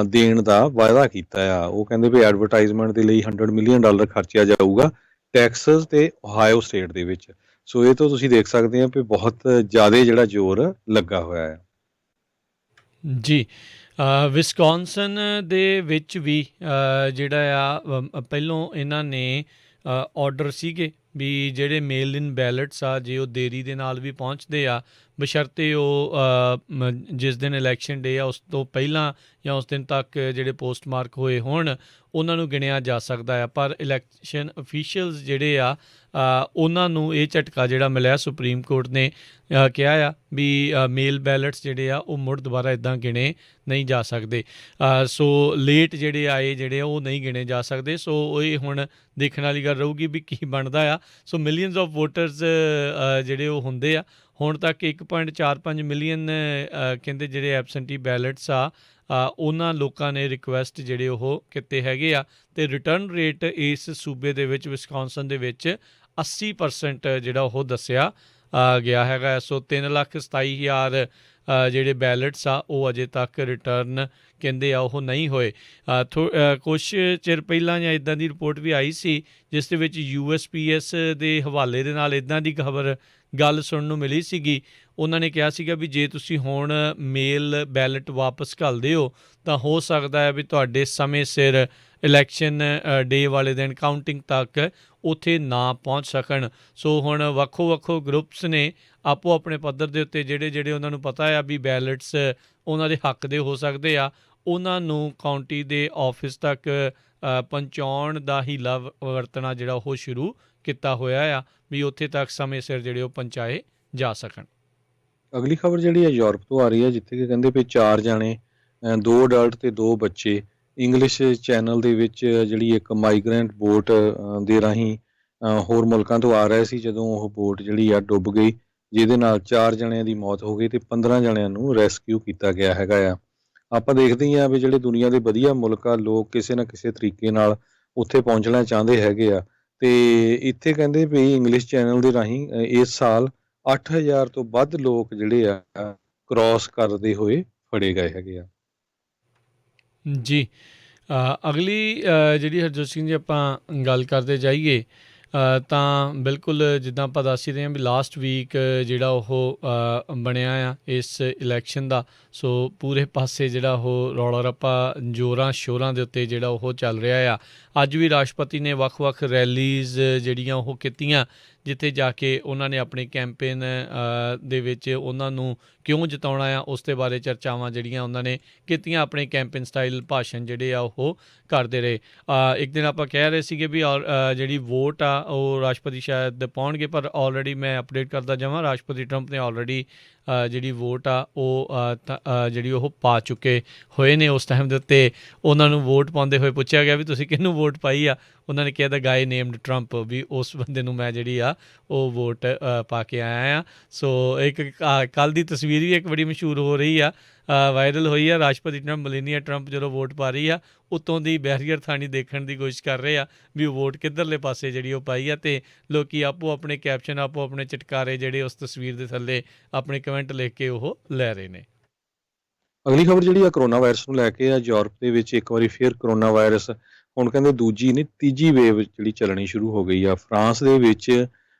ਦੇਣ ਦਾ ਵਾਅਦਾ ਕੀਤਾ ਆ। ਉਹ ਕਹਿੰਦੇ ਵੀ ਐਡਵਰਟਾਈਜ਼ਮੈਂਟ ਦੇ ਲਈ $100 ਮਿਲੀਅਨ ਖਰਚਿਆ ਜਾਊਗਾ ਟੈਕਸਸ ਤੇ ਓਹਾਇਓ ਸਟੇਟ ਦੇ ਵਿੱਚ। ਸੋ ਇਹ ਤੋਂ ਤੁਸੀਂ ਦੇਖ ਸਕਦੇ ਆ ਵੀ ਬਹੁਤ ਜ਼ਿਆਦਾ ਜਿਹੜਾ ਜ਼ੋਰ ਲੱਗਾ ਹੋਇਆ ਹੈ ਜੀ। ਵਿਸਕੌਨਸਨ ਦੇ ਵਿੱਚ ਵੀ ਜਿਹੜਾ ਆ ਪਹਿਲੋਂ ਇਹਨਾਂ ਨੇ ਆਰਡਰ ਸੀਗੇ ਵੀ ਜਿਹੜੇ ਮੇਲ ਇਨ ਬੈਲਟਸ ਆ ਜੇ ਉਹ ਦੇਰੀ ਦੇ ਨਾਲ ਵੀ ਪਹੁੰਚਦੇ ਆ ਬਸ਼ਰਤੇ ਉਹ ਜਿਸ ਦਿਨ ਇਲੈਕਸ਼ਨ ਡੇ ਆ ਉਸ ਤੋਂ ਪਹਿਲਾਂ ਜਾਂ ਉਸ ਦਿਨ ਤੱਕ ਜਿਹੜੇ ਪੋਸਟਮਾਰਕ ਹੋਏ ਹੋਣ ਉਹਨਾਂ ਨੂੰ ਗਿਣਿਆ ਜਾ ਸਕਦਾ ਆ। ਪਰ ਇਲੈਕਸ਼ਨ ਅਫੀਸ਼ੀਅਲਸ ਜਿਹੜੇ ਆ ਉਹਨਾਂ ਨੂੰ ਇਹ ਝਟਕਾ ਜਿਹੜਾ ਮਿਲਿਆ ਸੁਪਰੀਮ ਕੋਰਟ ਨੇ ਕਿਹਾ ਆ ਵੀ ਮੇਲ ਬੈਲਟਸ ਜਿਹੜੇ ਆ ਉਹ ਮੁੜ ਦੁਬਾਰਾ ਇੱਦਾਂ ਗਿਣੇ ਨਹੀਂ ਜਾ ਸਕਦੇ। ਸੋ ਲੇਟ ਜਿਹੜੇ ਆਏ ਜਿਹੜੇ ਉਹ ਨਹੀਂ ਗਿਣੇ ਜਾ ਸਕਦੇ। ਸੋ ਇਹ ਹੁਣ ਦੇਖਣ ਵਾਲੀ ਗੱਲ ਰਹੂਗੀ ਵੀ ਕੀ ਬਣਦਾ ਆ। ਸੋ ਮਿਲੀਅਨਸ ਆਫ ਵੋਟਰਸ ਜਿਹੜੇ ਉਹ ਹੁੰਦੇ ਆ। ਹੁਣ ਤੱਕ 1.45 ਮਿਲੀਅਨ ਕਹਿੰਦੇ ਜਿਹੜੇ ਐਬਸੈਂਟੀ ਬੈਲਟਸ ਆ ਉਹਨਾਂ ਲੋਕਾਂ ਨੇ ਰਿਕੁਐਸਟ ਜਿਹੜੇ ਉਹ ਕੀਤੇ ਹੈਗੇ ਆ। ਅਤੇ ਰਿਟਰਨ ਰੇਟ ਇਸ ਸੂਬੇ ਦੇ ਵਿੱਚ ਵਿਸਕੌਨਸਨ ਦੇ ਵਿੱਚ 80% ਜਿਹੜਾ ਉਹ ਦੱਸਿਆ ਗਿਆ ਹੈਗਾ। ਸੋ 3,27,000 ਜਿਹੜੇ ਬੈਲਟਸ ਆ ਉਹ ਅਜੇ ਤੱਕ ਰਿਟਰਨ ਕਹਿੰਦੇ ਆ ਉਹ ਨਹੀਂ ਹੋਏ। ਕੁਛ ਚਿਰ ਪਹਿਲਾਂ ਜਾਂ ਇੱਦਾਂ ਦੀ ਰਿਪੋਰਟ ਵੀ ਆਈ ਸੀ ਜਿਸ ਦੇ ਵਿੱਚ USPS ਦੇ ਹਵਾਲੇ ਦੇ ਨਾਲ ਇੱਦਾਂ ਦੀ ਖਬਰ ਗੱਲ ਸੁਣਨ ਨੂੰ ਮਿਲੀ ਸੀਗੀ। ਉਹਨਾਂ ਨੇ ਕਿਹਾ ਸੀਗਾ ਵੀ ਜੇ ਤੁਸੀਂ ਹੁਣ ਮੇਲ ਬੈਲਟ ਵਾਪਸ ਘੱਲਦੇ ਹੋ ਤਾਂ ਹੋ ਸਕਦਾ ਹੈ ਵੀ ਤੁਹਾਡੇ ਸਮੇਂ ਸਿਰ ਇਲੈਕਸ਼ਨ ਡੇ ਵਾਲੇ ਦਿਨ ਕਾਊਂਟਿੰਗ ਤੱਕ ਉੱਥੇ ਨਾ ਪਹੁੰਚ ਸਕਣ। ਸੋ ਹੁਣ ਵੱਖੋ ਗਰੁੱਪਸ ਨੇ ਆਪੋ ਆਪਣੇ ਪੱਧਰ ਦੇ ਉੱਤੇ ਜਿਹੜੇ ਉਹਨਾਂ ਨੂੰ ਪਤਾ ਆ ਵੀ ਬੈਲਟਸ ਉਹਨਾਂ ਦੇ ਹੱਕ ਦੇ ਹੋ ਸਕਦੇ ਆ ਉਹਨਾਂ ਨੂੰ ਕਾਊਂਟੀ ਦੇ ਆਫਿਸ ਤੱਕ ਪਹੁੰਚਾਉਣ ਦਾ ਹੀਲਾ ਵਰਤਣਾ ਜਿਹੜਾ ਉਹ ਸ਼ੁਰੂ ਕੀਤਾ ਹੋਇਆ ਆ ਵੀ ਉੱਥੇ ਤੱਕ ਸਮੇਂ ਸਿਰ ਜਿਹੜੇ ਉਹ ਪਹੁੰਚਾਏ ਜਾ ਸਕਣ। ਅਗਲੀ ਖਬਰ ਜਿਹੜੀ ਹੈ ਯੂਰਪ ਤੋਂ ਆ ਰਹੀ ਹੈ ਜਿੱਥੇ ਕਿ ਕਹਿੰਦੇ ਵੀ 4 ਜਾਣੇ 2 ਅਡਲਟ ਤੇ 2 ਬੱਚੇ ਇੰਗਲਿਸ਼ ਚੈਨਲ ਦੇ ਵਿੱਚ ਜਿਹੜੀ ਇੱਕ ਮਾਈਗਰੈਂਟ ਬੋਟ ਦੇ ਰਾਹੀਂ ਹੋਰ ਮੁਲਕਾਂ ਤੋਂ ਆ ਰਹੇ ਸੀ ਜਦੋਂ ਉਹ ਬੋਟ ਜਿਹੜੀ ਆ ਡੁੱਬ ਗਈ ਜਿਹਦੇ ਨਾਲ 4 ਜਣਿਆਂ ਦੀ ਮੌਤ ਹੋ ਗਈ ਤੇ 15 ਜਣਿਆਂ ਨੂੰ ਰੈਸਕਿਊ ਕੀਤਾ ਗਿਆ ਹੈਗਾ ਆ। ਆਪਾਂ ਦੇਖਦੇ ਹੀ ਆ ਵੀ ਜਿਹੜੇ ਦੁਨੀਆ ਦੇ ਵਧੀਆ ਮੁਲਕ ਆ ਲੋਕ ਕਿਸੇ ਨਾ ਕਿਸੇ ਤਰੀਕੇ ਨਾਲ ਉੱਥੇ ਪਹੁੰਚਣਾ ਚਾਹੁੰਦੇ ਹੈਗੇ ਆ। ਤੇ ਇੱਥੇ ਕਹਿੰਦੇ ਵੀ ਇੰਗਲਿਸ਼ ਚੈਨਲ ਦੇ ਰਾਹੀਂ ਇਸ ਸਾਲ 8,000 ਤੋਂ ਵੱਧ ਲੋਕ ਜਿਹੜੇ ਆ ਕ੍ਰਾਸ ਕਰਦੇ ਹੋਏ ਫੜੇ ਗਏ ਹੈਗੇ ਆ। ਜੀ ਅਗਲੀ ਜਿਹੜੀ ਹਰਜੋਤ ਸਿੰਘ ਜੀ ਆਪਾਂ ਗੱਲ ਕਰਦੇ ਜਾਈਏ ਤਾਂ ਬਿਲਕੁਲ ਜਿੱਦਾਂ ਆਪਾਂ ਦੱਸ ਹੀ ਰਹੇ ਹਾਂ ਵੀ ਲਾਸਟ ਵੀਕ ਜਿਹੜਾ ਉਹ ਬਣਿਆ ਆ ਇਸ ਇਲੈਕਸ਼ਨ ਦਾ। ਸੋ ਪੂਰੇ ਪਾਸੇ ਜਿਹੜਾ ਉਹ ਰੌਲਾ ਰੱਪਾ ਜ਼ੋਰਾਂ ਸ਼ੋਰਾਂ ਦੇ ਉੱਤੇ ਜਿਹੜਾ ਉਹ ਚੱਲ ਰਿਹਾ ਆ। ਅੱਜ ਵੀ ਰਾਸ਼ਟਰਪਤੀ ਨੇ ਵੱਖ ਰੈਲੀਜ਼ ਜਿਹੜੀਆਂ ਉਹ ਕੀਤੀਆਂ ਜਿੱਥੇ ਜਾ ਕੇ ਉਹਨਾਂ ਨੇ ਆਪਣੀ ਕੈਂਪੇਨ ਦੇ ਵਿੱਚ ਉਹਨਾਂ ਨੂੰ ਕਿਉਂ ਜਿਤਾਉਣਾ ਆ ਉਸ ਦੇ ਬਾਰੇ ਚਰਚਾਵਾਂ ਜਿਹੜੀਆਂ ਉਹਨਾਂ ਨੇ ਕੀਤੀਆਂ। ਆਪਣੇ ਕੈਂਪੇਨ ਸਟਾਈਲ ਭਾਸ਼ਣ ਜਿਹੜੇ ਆ ਉਹ ਕਰਦੇ ਰਹੇ। ਇੱਕ ਦਿਨ ਆਪਾਂ ਕਹਿ ਰਹੇ ਸੀਗੇ ਵੀ ਜਿਹੜੀ ਵੋਟ ਆ ਉਹ ਰਾਸ਼ਟਰਪਤੀ ਸ਼ਾਇਦ ਪਾਉਣਗੇ ਪਰ ਆਲਰੇਡੀ ਮੈਂ ਅਪਡੇਟ ਕਰਦਾ ਜਾਵਾਂ ਰਾਸ਼ਟਰਪਤੀ ਟਰੰਪ ਨੇ ਆਲਰੇਡੀ ਜਿਹੜੀ ਵੋਟ ਆ ਉਹ ਜਿਹੜੀ ਉਹ ਪਾ ਚੁੱਕੇ ਹੋਏ ਨੇ। ਉਸ ਟਾਈਮ ਦੇ ਉੱਤੇ ਉਹਨਾਂ ਨੂੰ ਵੋਟ ਪਾਉਂਦੇ ਹੋਏ ਪੁੱਛਿਆ ਗਿਆ ਵੀ ਤੁਸੀਂ ਕਿਹਨੂੰ ਵੋਟ ਪਾਈ ਆ। ਉਹਨਾਂ ਨੇ ਕਿਹਾ ਦਾ ਗਾਏ ਨੇਮਡ ਟਰੰਪ ਵੀ ਉਸ ਬੰਦੇ ਨੂੰ ਮੈਂ ਜਿਹੜੀ ਆ ਉਹ ਵੋਟ ਪਾ ਕੇ ਆਇਆ ਆ। ਸੋ ਇੱਕ ਕੱਲ੍ਹ ਦੀ ਤਸਵੀਰ ਵੀ ਇੱਕ ਬੜੀ ਮਸ਼ਹੂਰ ਹੋ ਰਹੀ ਆ ਵਾਇਰਲ ਹੋਈ ਆ। ਰਾਸ਼ਟਰਪਤੀ ਟਰੰਪ ਮਲੀਨੀਆ ਟਰੰਪ ਜਦੋਂ ਵੋਟ ਪਾ ਰਹੀ ਆ ਉੱਤੋਂ ਦੀ ਬੈਰੀਅਰ ਥਾਣੀ ਦੇਖਣ ਦੀ ਕੋਸ਼ਿਸ਼ ਕਰ ਰਹੇ ਆ ਵੀ ਉਹ ਵੋਟ ਕਿੱਧਰਲੇ ਪਾਸੇ ਜਿਹੜੀ ਉਹ ਪਾਈ ਆ ਅਤੇ ਲੋਕ ਆਪੋ ਆਪਣੇ ਕੈਪਸ਼ਨ ਆਪੋ ਆਪਣੇ ਚਟਕਾਰੇ ਜਿਹੜੇ ਉਸ ਤਸਵੀਰ ਦੇ ਥੱਲੇ ਆਪਣੇ ਕਮੈਂਟ ਲਿਖ ਕੇ ਉਹ ਲੈ ਰਹੇ ਨੇ। ਅਗਲੀ ਖਬਰ ਜਿਹੜੀ ਆ ਕਰੋਨਾ ਵਾਇਰਸ ਨੂੰ ਲੈ ਕੇ ਆ। ਯੂਰਪ ਦੇ ਵਿੱਚ ਇੱਕ ਵਾਰੀ ਫਿਰ ਕਰੋਨਾ ਵਾਇਰਸ ਹੁਣ ਕਹਿੰਦੇ ਦੂਜੀ ਨਹੀਂ ਤੀਜੀ ਵੇਵ ਜਿਹੜੀ ਚੱਲਣੀ ਸ਼ੁਰੂ ਹੋ ਗਈ ਆ। ਫਰਾਂਸ ਦੇ ਵਿੱਚ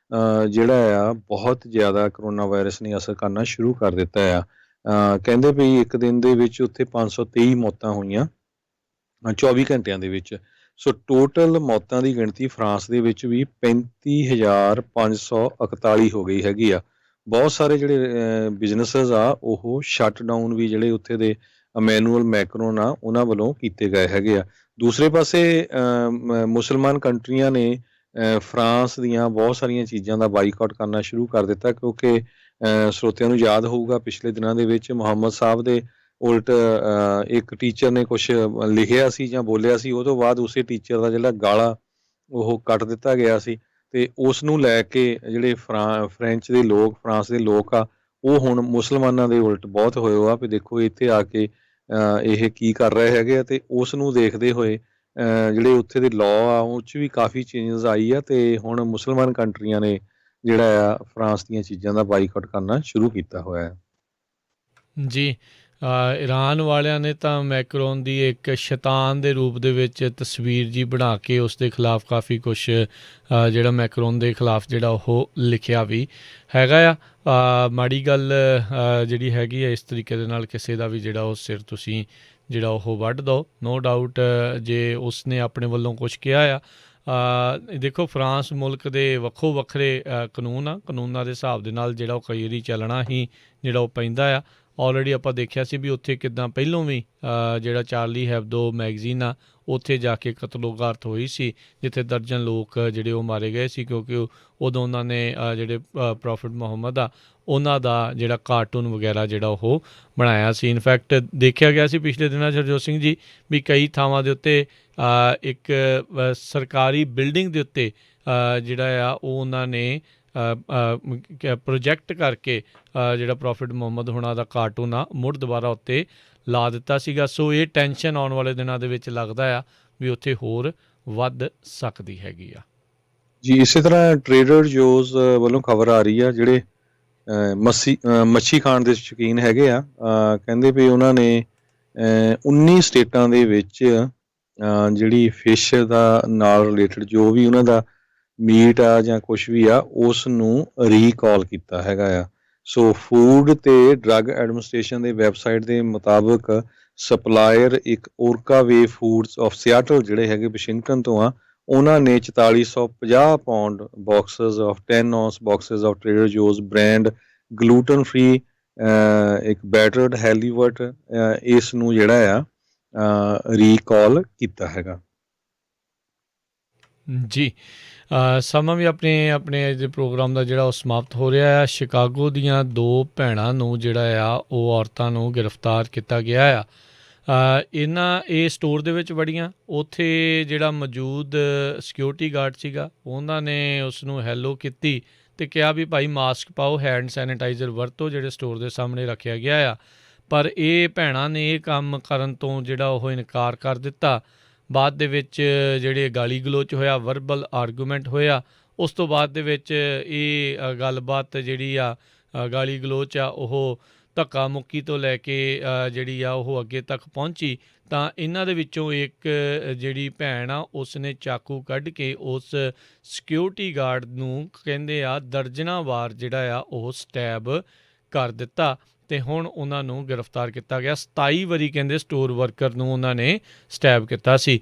ਜਿਹੜਾ ਆ ਬਹੁਤ ਜ਼ਿਆਦਾ ਕਰੋਨਾ ਵਾਇਰਸ ਨੇ ਅਸਰ ਕਰਨਾ ਸ਼ੁਰੂ ਕਰ ਦਿੱਤਾ ਆ। ਕਹਿੰਦੇ ਵੀ ਇੱਕ ਦਿਨ ਦੇ ਵਿੱਚ ਉੱਥੇ 523 ਮੌਤਾਂ ਹੋਈਆਂ 24 ਘੰਟਿਆਂ ਦੇ ਵਿੱਚ। ਸੋ ਟੋਟਲ ਮੌਤਾਂ ਦੀ ਗਿਣਤੀ ਫਰਾਂਸ ਦੇ ਵਿੱਚ ਵੀ 35,541 ਹੋ ਗਈ ਹੈਗੀ ਆ। ਬਹੁਤ ਸਾਰੇ ਜਿਹੜੇ ਬਿਜ਼ਨੈਸਿਸ ਆ ਉਹ ਸ਼ਟ ਡਾਊਨ ਵੀ ਜਿਹੜੇ ਉੱਥੇ ਦੇ ਇਮੈਨੂਅਲ ਮੈਕਰੋਨ ਆ ਉਹਨਾਂ ਵੱਲੋਂ ਕੀਤੇ ਗਏ ਹੈਗੇ ਆ। ਦੂਸਰੇ ਪਾਸੇ ਮੁਸਲਮਾਨ ਕੰਟਰੀਆਂ ਨੇ ਫਰਾਂਸ ਦੀਆਂ ਬਹੁਤ ਸਾਰੀਆਂ ਚੀਜ਼ਾਂ ਦਾ ਬਾਈਕਾਟ ਕਰਨਾ ਸ਼ੁਰੂ ਕਰ ਦਿੱਤਾ, ਕਿਉਂਕਿ ਸਰੋਤਿਆਂ ਨੂੰ ਯਾਦ ਹੋਊਗਾ ਪਿਛਲੇ ਦਿਨਾਂ ਦੇ ਵਿੱਚ ਮੁਹੰਮਦ ਸਾਹਿਬ ਦੇ ਉਲਟ ਇੱਕ ਟੀਚਰ ਨੇ ਕੁਛ ਲਿਖਿਆ ਸੀ ਜਾਂ ਬੋਲਿਆ ਸੀ, ਉਹ ਤੋਂ ਬਾਅਦ ਉਸੇ ਟੀਚਰ ਦਾ ਜਿਹੜਾ ਗਾਲਾ ਉਹ ਕੱਟ ਦਿੱਤਾ ਗਿਆ ਸੀ। ਤੇ ਉਸ ਨੂੰ ਲੈ ਕੇ ਜਿਹੜੇ ਫ੍ਰੈਂਚ ਦੇ ਲੋਕ, ਫਰਾਂਸ ਦੇ ਲੋਕ ਆ, ਉਹ ਹੁਣ ਮੁਸਲਮਾਨਾਂ ਦੇ ਉਲਟ ਬਹੁਤ ਹੋਏ ਆ ਵੀ ਦੇਖੋ ਇੱਥੇ ਆ ਕੇ ਇਹ ਕੀ ਕਰ ਰਹੇ ਹੈਗੇ ਆ। ਤੇ ਉਸ ਨੂੰ ਦੇਖਦੇ ਹੋਏ ਜਿਹੜੇ ਉੱਥੇ ਦੇ ਲਾਅ ਆ ਉਹ 'ਚ ਵੀ ਕਾਫੀ ਚੇਂਜਸ ਆਈ ਆ, ਤੇ ਹੁਣ ਮੁਸਲਮਾਨ ਕੰਟਰੀਆਂ ਨੇ ਜਿਹੜਾ ਆ ਫਰਾਂਸ ਦੀਆਂ ਚੀਜ਼ਾਂ ਦਾ ਬਾਈਕਾਟ ਕਰਨਾ ਸ਼ੁਰੂ ਕੀਤਾ ਹੋਇਆ ਹੈ। ਜੀ। ਈਰਾਨ ਵਾਲਿਆਂ ਨੇ ਤਾਂ ਮੈਕਰੋਨ ਦੀ ਇੱਕ ਸ਼ੈਤਾਨ ਦੇ ਰੂਪ ਦੇ ਵਿੱਚ ਤਸਵੀਰ ਜੀ ਬਣਾ ਕੇ ਉਸ ਦੇ ਖਿਲਾਫ ਕਾਫੀ ਕੁਛ ਜਿਹੜਾ ਮੈਕਰੋਨ ਦੇ ਖਿਲਾਫ ਜਿਹੜਾ ਉਹ ਲਿਖਿਆ ਵੀ ਹੈਗਾ ਆ। ਮਾੜੀ ਗੱਲ ਜਿਹੜੀ ਹੈਗੀ ਆ ਇਸ ਤਰੀਕੇ ਦੇ ਨਾਲ ਕਿਸੇ ਦਾ ਵੀ ਜਿਹੜਾ ਉਹ ਸਿਰ ਤੁਸੀਂ ਜਿਹੜਾ ਉਹ ਵੱਢ ਦਿਓ। ਨੋ ਡਾਊਟ ਜੇ ਉਸਨੇ ਆਪਣੇ ਵੱਲੋਂ ਕੁਛ ਕਿਹਾ ਆ। ਦੇਖੋ ਫਰਾਂਸ ਮੁਲਕ ਦੇ ਵੱਖੋ ਵੱਖਰੇ ਕਾਨੂੰਨ ਆ, ਕਾਨੂੰਨਾਂ ਦੇ ਹਿਸਾਬ ਦੇ ਨਾਲ ਜਿਹੜਾ ਉਹ ਕਈ ਵਾਰੀ ਚੱਲਣਾ ਹੀ ਜਿਹੜਾ ਉਹ ਪੈਂਦਾ ਆ। ਆਲਰੇਡੀ ਆਪਾਂ ਦੇਖਿਆ ਸੀ ਵੀ ਉੱਥੇ ਕਿੱਦਾਂ ਪਹਿਲੋਂ ਵੀ ਜਿਹੜਾ ਚਾਰਲੀ ਹੈਬਦੋ ਮੈਗਜ਼ੀਨ ਆ ਉੱਥੇ ਜਾ ਕੇ ਕਤਲੋਗਾਰਤ ਹੋਈ ਸੀ, ਜਿੱਥੇ ਦਰਜਨ ਲੋਕ ਜਿਹੜੇ ਉਹ ਮਾਰੇ ਗਏ ਸੀ, ਕਿਉਂਕਿ ਉਦੋਂ ਉਹਨਾਂ ਨੇ ਜਿਹੜੇ ਪ੍ਰੋਫਿਟ ਮੁਹੰਮਦ ਆ ਉਹਨਾਂ ਦਾ ਜਿਹੜਾ ਕਾਰਟੂਨ ਵਗੈਰਾ ਜਿਹੜਾ ਉਹ ਬਣਾਇਆ ਸੀ। ਇਨਫੈਕਟ ਦੇਖਿਆ ਗਿਆ ਸੀ ਪਿਛਲੇ ਦਿਨਾਂ 'ਚ ਹਰਜੋਤ ਸਿੰਘ ਜੀ ਵੀ ਕਈ ਥਾਵਾਂ ਦੇ ਉੱਤੇ ਇੱਕ ਸਰਕਾਰੀ ਬਿਲਡਿੰਗ ਦੇ ਉੱਤੇ ਜਿਹੜਾ ਆ ਉਹ ਉਹਨਾਂ ਨੇ ਪ੍ਰੋਜੈਕਟ ਕਰਕੇ ਜਿਹੜਾ ਪ੍ਰੋਫਿਟ ਮੁਹੰਮਦ ਹੁਣਾਂ ਦਾ ਕਾਰਟੂਨ ਆ ਮੁੜ ਦੁਬਾਰਾ ਉੱਤੇ ਲਾ ਦਿੱਤਾ ਸੀਗਾ। ਸੋ ਇਹ ਟੈਨਸ਼ਨ ਆਉਣ ਵਾਲੇ ਦਿਨਾਂ ਦੇ ਵਿੱਚ ਲੱਗਦਾ ਆ ਵੀ ਉੱਥੇ ਹੋਰ ਵੱਧ ਸਕਦੀ ਹੈਗੀ ਆ। ਜੀ ਇਸੇ ਤਰ੍ਹਾਂ ਟ੍ਰੇਡਰ ਜੋਜ਼ ਵੱਲੋਂ ਖਬਰ ਆ ਰਹੀ ਆ, ਜਿਹੜੇ ਮੱਛੀ ਖਾਣ ਦੇ ਸ਼ੌਕੀਨ ਹੈਗੇ ਆ, ਕਹਿੰਦੇ ਵੀ ਉਹਨਾਂ ਨੇ 19 ਸਟੇਟਾਂ ਦੇ ਵਿੱਚ ਜਿਹੜੀ ਫਿਸ਼ ਦਾ ਨਾਲ ਰਿਲੇਟਡ ਜੋ ਵੀ ਉਹਨਾਂ ਦਾ ਮੀਟ ਆ ਜਾਂ ਕੁਛ ਵੀ ਆ ਉਸ ਨੂੰ ਰੀਕਾਲ ਕੀਤਾ ਹੈਗਾ ਆ। ਸੋ ਫੂਡ ਤੇ ਡਰੱਗ ਐਡਮਿਨਿਸਟ੍ਰੇਸ਼ਨ ਦੇ ਵੈਬਸਾਈਟ ਦੇ ਮੁਤਾਬਕ ਸਪਲਾਇਰ ਇੱਕ ਓਰਕਾਵੇ ਫੂਡਸ ਆਫ ਸਿਆਟਲ ਜਿਹੜੇ ਹੈਗੇ ਵਾਸ਼ਿੰਗਟਨ ਤੋਂ ਆ, ਉਹਨਾਂ ਨੇ 4450 pound boxes of 10 ounce boxes of Trader Joe's brand gluten free ਇੱਕ ਬੈਟਰਡ ਹੈਲੀਵਰਟ ਇਸ ਨੂੰ ਜਿਹੜਾ ਆ ਰੀਕਾਲ ਕੀਤਾ ਹੈਗਾ। ਜੀ। ਸਮਾਂ ਵੀ ਆਪਣੇ ਅੱਜ ਦੇ ਪ੍ਰੋਗਰਾਮ ਦਾ ਜਿਹੜਾ ਉਹ ਸਮਾਪਤ ਹੋ ਰਿਹਾ ਆ। ਸ਼ਿਕਾਗੋ ਦੀਆਂ 2 ਭੈਣਾਂ ਨੂੰ ਜਿਹੜਾ ਆ ਉਹ ਔਰਤਾਂ ਨੂੰ ਗ੍ਰਿਫਤਾਰ ਕੀਤਾ ਗਿਆ ਆ। ਇਹ ਸਟੋਰ ਦੇ ਵਿੱਚ ਵੜੀਆਂ, ਉੱਥੇ ਜਿਹੜਾ ਮੌਜੂਦ ਸਿਕਿਉਰਿਟੀ ਗਾਰਡ ਸੀਗਾ ਉਹਨਾਂ ਨੇ ਉਸ ਨੂੰ ਹੈਲੋ ਕੀਤੀ ਅਤੇ ਕਿਹਾ ਵੀ ਭਾਈ ਮਾਸਕ ਪਾਓ, ਹੈਂਡ ਸੈਨੀਟਾਈਜ਼ਰ ਵਰਤੋ, ਜਿਹੜੇ ਸਟੋਰ ਦੇ ਸਾਹਮਣੇ ਰੱਖਿਆ ਗਿਆ ਆ। ਪਰ ਇਹ ਭੈਣਾਂ ਨੇ ਇਹ ਕੰਮ ਕਰਨ ਤੋਂ ਜਿਹੜਾ ਉਹ ਇਨਕਾਰ ਕਰ ਦਿੱਤਾ। ਬਾਅਦ ਦੇ ਵਿੱਚ ਜਿਹੜੇ ਗਾਲੀ ਗਲੋਚ ਹੋਇਆ, ਵਰਬਲ ਆਰਗੂਮੈਂਟ ਹੋਇਆ। ਉਸ ਤੋਂ ਬਾਅਦ ਦੇ ਵਿੱਚ ਇਹ ਗੱਲਬਾਤ ਜਿਹੜੀ ਆ ਗਾਲੀ ਗਲੋਚ ਆ ਉਹ ਧੱਕਾ ਮੁੱਕੀ ਤੋਂ ਲੈ ਕੇ ਜਿਹੜੀ ਆ ਉਹ ਅੱਗੇ ਤੱਕ ਪਹੁੰਚੀ। ਤਾਂ ਇਹਨਾਂ ਦੇ ਵਿੱਚੋਂ ਇੱਕ ਜਿਹੜੀ ਭੈਣ ਆ ਉਸਨੇ ਚਾਕੂ ਕੱਢ ਕੇ ਉਸ ਸਿਕਿਉਰਿਟੀ ਗਾਰਡ ਨੂੰ ਕਹਿੰਦੇ ਆ ਦਰਜਨਾਂ ਵਾਰ ਜਿਹੜਾ ਆ ਉਹ ਸਟੈਬ ਕਰ ਦਿੱਤਾ ਅਤੇ ਹੁਣ ਉਹਨਾਂ ਨੂੰ ਗ੍ਰਿਫਤਾਰ ਕੀਤਾ ਗਿਆ। 27 ਵਾਰੀ ਕਹਿੰਦੇ ਸਟੋਰ ਵਰਕਰ ਨੂੰ ਉਹਨਾਂ ਨੇ ਸਟੈਬ ਕੀਤਾ ਸੀ।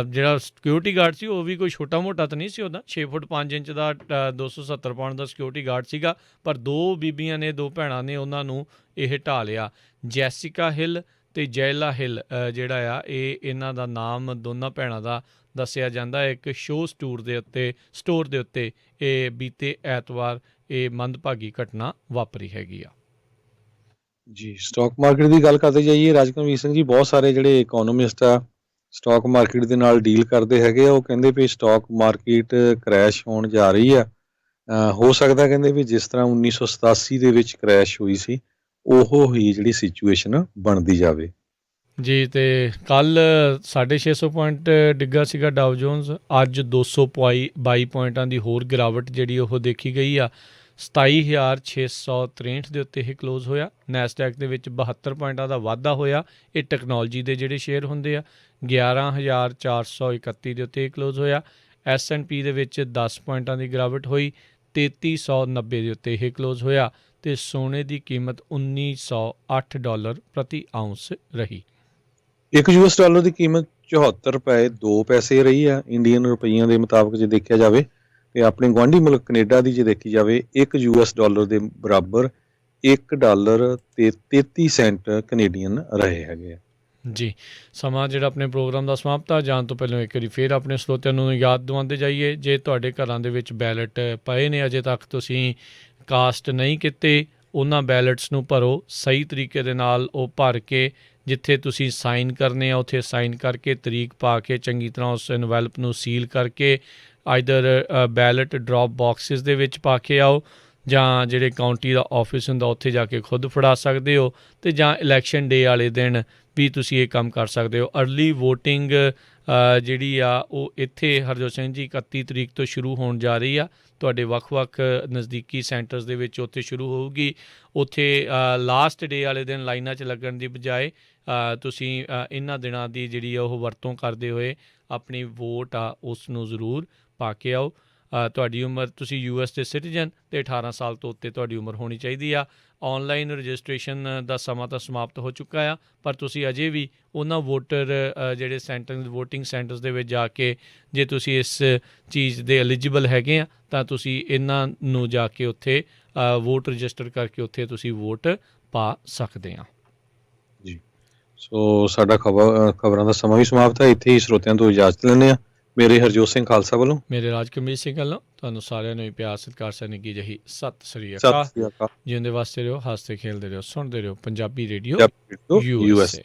ਜਿਹੜਾ ਸਿਕਿਉਰਿਟੀ ਗਾਰਡ ਸੀ ਉਹ ਵੀ ਕੋਈ ਛੋਟਾ ਮੋਟਾ ਤਾਂ ਨਹੀਂ ਸੀ, ਉਹਦਾ 6 ਫੁੱਟ 5 ਇੰਚ ਦਾ 270 ਪਾਉਂਡ ਦਾ ਸਿਕਿਉਰਿਟੀ ਗਾਰਡ ਸੀਗਾ। ਪਰ 2 ਬੀਬੀਆਂ ਨੇ, 2 ਭੈਣਾਂ ਨੇ ਉਹਨਾਂ ਨੂੰ ਇਹ ਢਾਹ ਲਿਆ। ਜੈਸਿਕਾ ਹਿੱਲ ਅਤੇ ਜੈਲਾ ਹਿੱਲ ਜਿਹੜਾ ਆ ਇਹਨਾਂ ਦਾ ਨਾਮ ਦੋਨਾਂ ਭੈਣਾਂ ਦਾ ਦੱਸਿਆ ਜਾਂਦਾ। ਇੱਕ ਸ਼ੋਅ ਸਟੋਰ ਦੇ ਉੱਤੇ ਇਹ ਬੀਤੇ ਐਤਵਾਰ ਇਹ ਮੰਦਭਾਗੀ ਘਟਨਾ ਵਾਪਰੀ ਹੈਗੀ ਆ। ਜੀ ਸਟਾਕ ਮਾਰਕੀਟ ਦੀ ਗੱਲ ਕਰਦੇ ਜਾਈਏ ਰਾਜਕਨਵੀਰ ਸਿੰਘ ਜੀ, ਬਹੁਤ ਸਾਰੇ ਜਿਹੜੇ ਇਕੋਨੋਮਿਸਟ ਆ ਸਟਾਕ ਮਾਰਕੀਟ ਦੇ ਨਾਲ ਡੀਲ ਕਰਦੇ ਹੈਗੇ ਆ, ਉਹ ਕਹਿੰਦੇ ਵੀ ਸਟਾਕ ਮਾਰਕੀਟ ਕਰੈਸ਼ ਹੋਣ ਜਾ ਰਹੀ ਆ। ਹੋ ਸਕਦਾ ਕਹਿੰਦੇ ਵੀ ਜਿਸ ਤਰ੍ਹਾਂ 1987 ਦੇ ਵਿੱਚ ਕਰੈਸ਼ ਹੋਈ ਸੀ ਉਹ ਹੀ ਜਿਹੜੀ ਸਿਚੁਏਸ਼ਨ ਬਣਦੀ ਜਾਵੇ। ਜੀ ਤੇ ਕੱਲ੍ਹ 650 ਪੁਆਇੰਟ ਡਿੱਗਾ ਸੀਗਾ ਡਾਓ ਜੋਨਸ, ਅੱਜ 222 ਪੁਆਇੰਟਾਂ ਦੀ ਹੋਰ ਗਿਰਾਵਟ ਜਿਹੜੀ ਉਹ ਦੇਖੀ ਗਈ ਆ। 27,663 ਦੇ ਉੱਤੇ ਇਹ ਕਲੋਜ਼ ਹੋਇਆ। ਨੈਸਡੈਕ ਦੇ ਵਿੱਚ 72 ਪੁਆਇੰਟਾਂ ਦਾ ਵਾਧਾ ਹੋਇਆ। ਇਹ ਟੈਕਨੋਲੋਜੀ ਦੇ ਜਿਹੜੇ ਸ਼ੇਅਰ ਹੁੰਦੇ ਆ। 11,431 ਦੇ ਉੱਤੇ ਇਹ ਕਲੋਜ਼ ਹੋਇਆ। S&P ਦੇ ਵਿੱਚ 10 ਪੁਆਇੰਟਾਂ ਦੀ ਗਿਰਾਵਟ ਹੋਈ। $3390 ਦੇ ਉੱਤੇ ਇਹ ਕਲੋਜ਼ ਹੋਇਆ ਤੇ ਸੋਨੇ ਦੀ ਕੀਮਤ $1908 ਪ੍ਰਤੀ ਆਉਂਸ ਰਹੀ। ਇੱਕ ਯੂਐਸ ਡਾਲਰ ਦੀ ਕੀਮਤ 74 ਰੁਪਏ 2 ਪੈਸੇ ਰਹੀ ਆ ਇੰਡੀਅਨ ਰੁਪਈਆਂ ਦੇ ਮੁਤਾਬਕ ਜੇ ਦੇਖਿਆ ਜਾਵੇ, ਤੇ ਆਪਣੇ ਗੁਆਂਢੀ ਮੁਲਕ ਕੈਨੇਡਾ ਦੀ ਜੇ ਦੇਖੀ ਜਾਵੇ, ਇੱਕ ਯੂਐਸ ਡਾਲਰ ਦੇ ਬਰਾਬਰ $1 ਤੇ 33 ਸੈਂਟ ਕੈਨੇਡੀਅਨ ਰਹੇ ਹੈਗੇ ਆ। ਜੀ, ਸਮਾਂ ਜਿਹੜਾ ਆਪਣੇ ਪ੍ਰੋਗਰਾਮ ਦਾ ਸਮਾਪਤ ਆ ਜਾਣ ਤੋਂ ਪਹਿਲਾਂ ਇੱਕ ਵਾਰੀ ਫਿਰ ਆਪਣੇ ਸਰੋਤਿਆਂ ਨੂੰ ਯਾਦ ਦਿਵਾਉਂਦੇ ਜਾਈਏ, ਜੇ ਤੁਹਾਡੇ ਘਰਾਂ ਦੇ ਵਿੱਚ ਬੈਲਟ ਪਏ ਨੇ ਅਜੇ ਤੱਕ ਤੁਸੀਂ ਕਾਸਟ ਨਹੀਂ ਕੀਤੇ, ਉਹਨਾਂ ਬੈਲਟਸ ਨੂੰ ਭਰੋ ਸਹੀ ਤਰੀਕੇ ਦੇ ਨਾਲ। ਉਹ ਭਰ ਕੇ ਜਿੱਥੇ ਤੁਸੀਂ ਸਾਈਨ ਕਰਨੇ ਆ ਉੱਥੇ ਸਾਈਨ ਕਰਕੇ ਤਰੀਕ ਪਾ ਕੇ ਚੰਗੀ ਤਰ੍ਹਾਂ ਉਸ ਇਨਵੈਲਪ ਨੂੰ ਸੀਲ ਕਰਕੇ ਆਈਦਰ ਬੈਲਟ ਡਰੋਪ ਬਾਕਸਿਸ ਦੇ ਵਿੱਚ ਪਾ ਕੇ ਆਓ, ਜਾਂ ਜਿਹੜੇ ਕਾਊਂਟੀ ਦਾ ਆਫਿਸ ਹੁੰਦਾ ਉੱਥੇ ਜਾ ਕੇ ਖੁਦ ਫੜਾ ਸਕਦੇ ਹੋ, ਅਤੇ ਜਾਂ ਇਲੈਕਸ਼ਨ ਡੇ ਵਾਲੇ ਦਿਨ ਵੀ ਤੁਸੀਂ ਇਹ ਕੰਮ ਕਰ ਸਕਦੇ ਹੋ। ਅਰਲੀ ਵੋਟਿੰਗ ਜਿਹੜੀ ਆ ਉਹ ਇੱਥੇ ਹਰਜੋਤ ਸਿੰਘ ਜੀ 31 ਤਰੀਕ ਤੋਂ ਸ਼ੁਰੂ ਹੋਣ ਜਾ ਰਹੀ ਆ ਤੁਹਾਡੇ ਵੱਖ-ਵੱਖ ਨਜ਼ਦੀਕੀ ਸੈਂਟਰਸ ਦੇ ਵਿੱਚ, ਉੱਥੇ ਸ਼ੁਰੂ ਹੋਊਗੀ। ਉੱਥੇ ਲਾਸਟ ਡੇ ਵਾਲੇ ਦਿਨ ਲਾਈਨਾਂ 'ਚ ਲੱਗਣ ਦੀ ਬਜਾਏ ਤੁਸੀਂ ਇਹਨਾਂ ਦਿਨਾਂ ਦੀ ਜਿਹੜੀ ਆ ਉਹ ਵਰਤੋਂ ਕਰਦੇ ਹੋਏ ਆਪਣੀ ਵੋਟ ਆ ਉਸ ਨੂੰ ਜ਼ਰੂਰ ਪਾ ਕੇ ਆਓ। ਤੁਹਾਡੀ ਉਮਰ, ਤੁਸੀਂ US ਦੇ ਸਿਟੀਜ਼ਨ ਅਤੇ 18 ਸਾਲ ਤੋਂ ਉੱਤੇ ਤੁਹਾਡੀ ਉਮਰ ਹੋਣੀ ਚਾਹੀਦੀ ਆ। ਔਨਲਾਈਨ ਰਜਿਸਟ੍ਰੇਸ਼ਨ ਦਾ ਸਮਾਂ ਤਾਂ ਸਮਾਪਤ ਹੋ ਚੁੱਕਾ ਆ, ਪਰ ਤੁਸੀਂ ਅਜੇ ਵੀ ਉਹਨਾਂ ਵੋਟਰ ਜਿਹੜੇ ਵੋਟਿੰਗ ਸੈਂਟਰਸ ਦੇ ਵਿੱਚ ਜਾ ਕੇ ਜੇ ਤੁਸੀਂ ਇਸ ਚੀਜ਼ ਦੇ ਐਲੀਜੀਬਲ ਹੈਗੇ ਆ ਤਾਂ ਤੁਸੀਂ ਇਹਨਾਂ ਨੂੰ ਜਾ ਕੇ ਉੱਥੇ ਵੋਟ ਰਜਿਸਟਰ ਕਰਕੇ ਉੱਥੇ ਤੁਸੀਂ ਵੋਟ ਪਾ ਸਕਦੇ ਆ। ਜੀ, ਸੋ ਸਾਡਾ ਖਬਰਾਂ ਦਾ ਸਮਾਂ ਵੀ ਸਮਾਪਤ ਹੈ। ਇੱਥੇ ਹੀ ਸਰੋਤਿਆਂ ਤੋਂ ਇਜਾਜ਼ਤ ਲੈਂਦੇ ਹਾਂ। ਮੇਰੇ ਹਰਜੋਤ ਸਿੰਘ ਖਾਲਸਾ ਵੱਲੋਂ, ਮੇਰੇ ਰਾਜਕਮੀਰ ਸਿੰਘ ਵੱਲੋਂ ਤੁਹਾਨੂੰ ਸਾਰਿਆਂ ਨੂੰ ਹੀ ਪਿਆਰ ਸਤਿਕਾਰ ਸਨਿੱਕੀ ਜਿਹੀ ਸਤਿ ਸ੍ਰੀ ਸਤਿ ਅਕਾਲ। ਸ਼੍ਰੀ ਅਕਾਲ। ਜਿਉਂਦੇ ਵਾਸਤੇ ਰਹੋ, ਹੱਸਦੇ ਖੇਲਦੇ ਰਹੋ, ਸੁਣਦੇ ਰਹੋ Punjabi radio Punjabi radio USA।